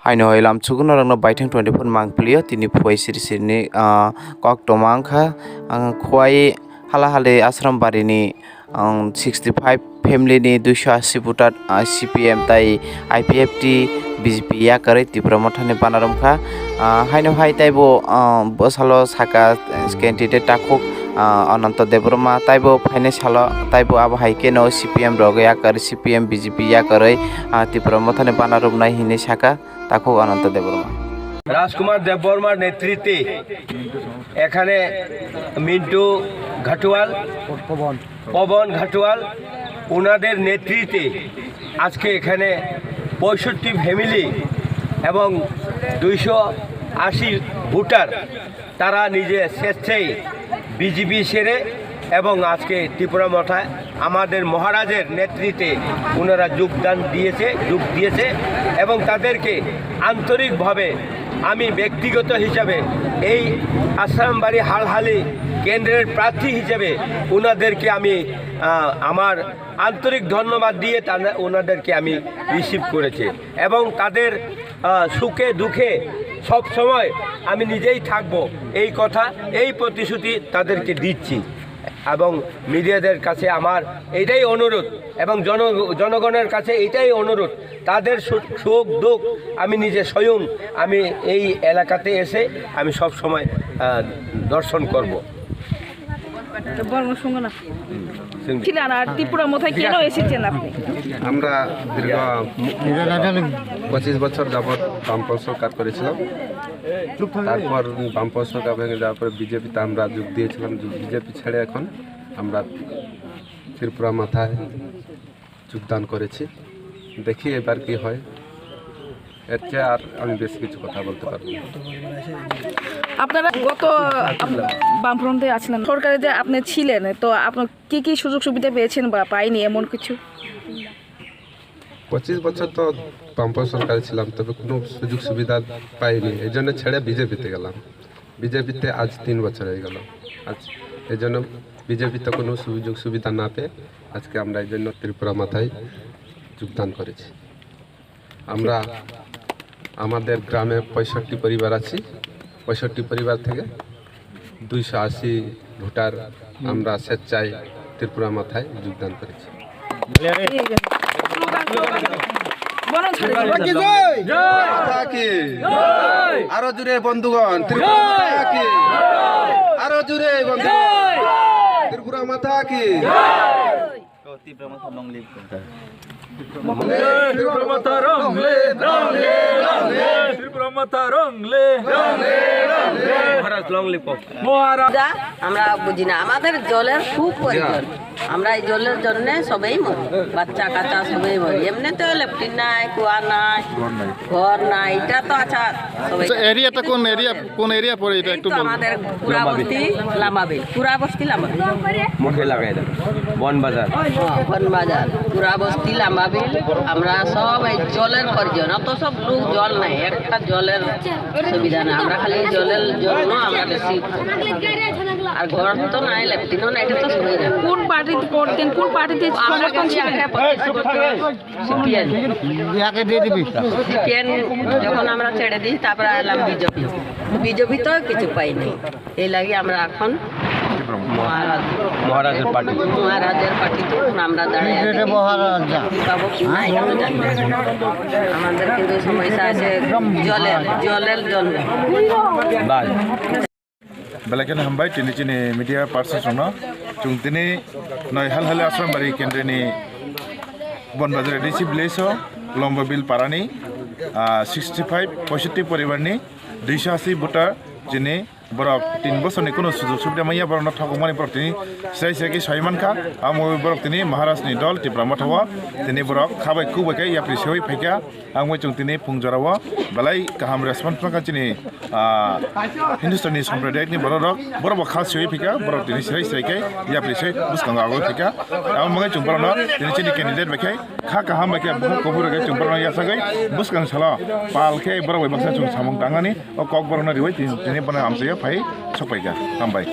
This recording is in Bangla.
haino hoilam chugun rangno baithang 24 mangplio tini phoi siri sirni kok tomangkha khwai hala hale ashram barini 65 family ni 280 voter CPM tai IPFT BJP yakare Tripura mothani panaramkha haino hai taibo bosalo saka candidate takuk Ananta Debroma taibo finance halo taibo abo haike no CPM roge yakare CPM BJP yakare Tripura mothani panaramnai hine saka takuk Ananta Debroma রাজকুমার দেববর্মার নেতৃত্বে এখানে মিন্টু ঘাটুয়াল পবন ঘাটুয়াল ওনাদের নেতৃত্বে আজকে এখানে 65 ফ্যামিলি এবং 280 ভোটার তারা নিজে স্বেচ্ছায় বিজেপি সেরে এবং আজকে ত্রিপুরা মঠায় আমাদের মহারাজের নেতৃত্বে ওনারা যোগ দিয়েছে এবং তাদেরকে আন্তরিকভাবে আমি ব্যক্তিগত হিসাবে এই আশ্রমবাড়ি হালহালি কেন্দ্রের প্রার্থী হিসেবে ওনাদেরকে আমি আমার আন্তরিক ধন্যবাদ দিয়ে ওনাদেরকে আমি রিসিভ করেছি এবং তাদের সুখে দুঃখে সব সময় আমি নিজেই থাকব এই কথা এই প্রতিশ্রুতি তাদেরকে দিচ্ছি এবং মিডিয়াদের কাছে আমার এটাই অনুরোধ এবং জনগণের কাছে এটাই অনুরোধ তাদের সুখ দুঃখ আমি নিজে স্বয়ং আমি এই এলাকাতে এসে আমি সব সময় দর্শন করব। আমরা দীর্ঘ 25 বছর যাবৎ বামপন্থী সরকার করেছিলাম, তারপর বামপন্থী সরকার ভেঙে যাওয়ার পরে বিজেপিতে আমরা যোগ দিয়েছিলাম। বিজেপি ছেড়ে এখন আমরা ত্রিপুরা মাথায় যোগদান করেছি। দেখি এবার কি হয়, এর চেয়ে আর আমি বেশি কিছু কথা বলতে পারবো না। আপনারা গত বামফ্রন্টে আছিলেন, সরকারে যে আপনি ছিলেন, তো আপনার কি কি সুযোগ সুবিধা পেয়েছেন বা পাইনি এমন কিছু? 25 বছর তো বামপন্থী সরকারে ছিলাম, তবে কোনো সুযোগ সুবিধা পাইনি। এই জন্য ছেড়ে বিজেপিতে গেলাম। বিজেপিতে আজ 3 বছর হয়ে গেল। আজ এই জন্য বিজেপিতে কোনো সুযোগ সুবিধা না পেয়ে আজকে আমরা এই জন্য ত্রিপুরা মাথায় যোগদান করেছি। আমরা আমাদের গ্রামে 65 পরিবার আছি। 65 পরিবার থেকে 280 ভোটার আমরা স্বেচ্ছায় ত্রিপুরা মাথায় যোগদান করেছি। আরো জুড়ে বন্ধুগণ, আরো জুড়ে বন্ধুগণ, ত্রিপুরা মাথা কি আমরা বুঝি না, আমাদের জলের খুব প্রয়োজন। আমরা এই জলের জন্য সবাই মরি, বাচ্চা কাচ্চা সবাই মরি। এমনি তো লেফটিন নাই, কুয়া নাই, ঘর নাই। এটা তো আচ্ছা সবাই। এরিয়াটা কোন এরিয়া পড়ে এটা একটু বলুন। আমাদের পুরা বস্তি লামাবিল, পুরা বস্তি লামাবিল, মুখে লাগাই দেন বনবাজার, পুরা বস্তি লামাবিল। আমরা সব এই জলের প্রয়োজন। অত সব লোক জল নাই, একটা জলের সুবিধা নাই। আমরা খালি জলের জন্য আমরা বেশি, আর ঘর তো নাই, লেফটিনও নাই। এটা তো সুবিধা। কোন পার্টিতে পড়তেন, কোন পার্টিতে সমর্থন ছিলেন? সিপিএন যখন আমরা ছেড়ে দিই তারপরে এলাম বিজেপি তো কিছু পাইনি। এই লাগে আমরা এখন মহারাজের পার্টি তো আমরা দাঁড়িয়ে পাবো কি না এটা তো জানি না। আমাদের কিন্তু সমস্যা আছে জলের জন্য। Belakan hambai tini cini media person sono chung tini noi hal hal asram bari kendre ni bon bazar edisi bleso lomba bil parani 65 65 poribar ni 280 voter jini borok 3 বছর ni kono sujog subida maiya borok thakmani borok tini sai sai ki saiman kha amo borok tini maharaj ni dol Tripura mathawa tini borok khabai kubai kai yapri soi phaika angmoi chung tini phungjorawa balai kaham response paka chini Hindustani sampradayik ni borok khas soi phaika borok tini sai sai kai yapri soi buskang ago phaika am mangai chung borok tini chini candidate bakai kha kaham bakai buh kobur kai chung borok ya sagai buskang sala pal kai borok bai baksa chung samung tangani o kok borok na riwai tini bana amsaya pai sokpai ga hambai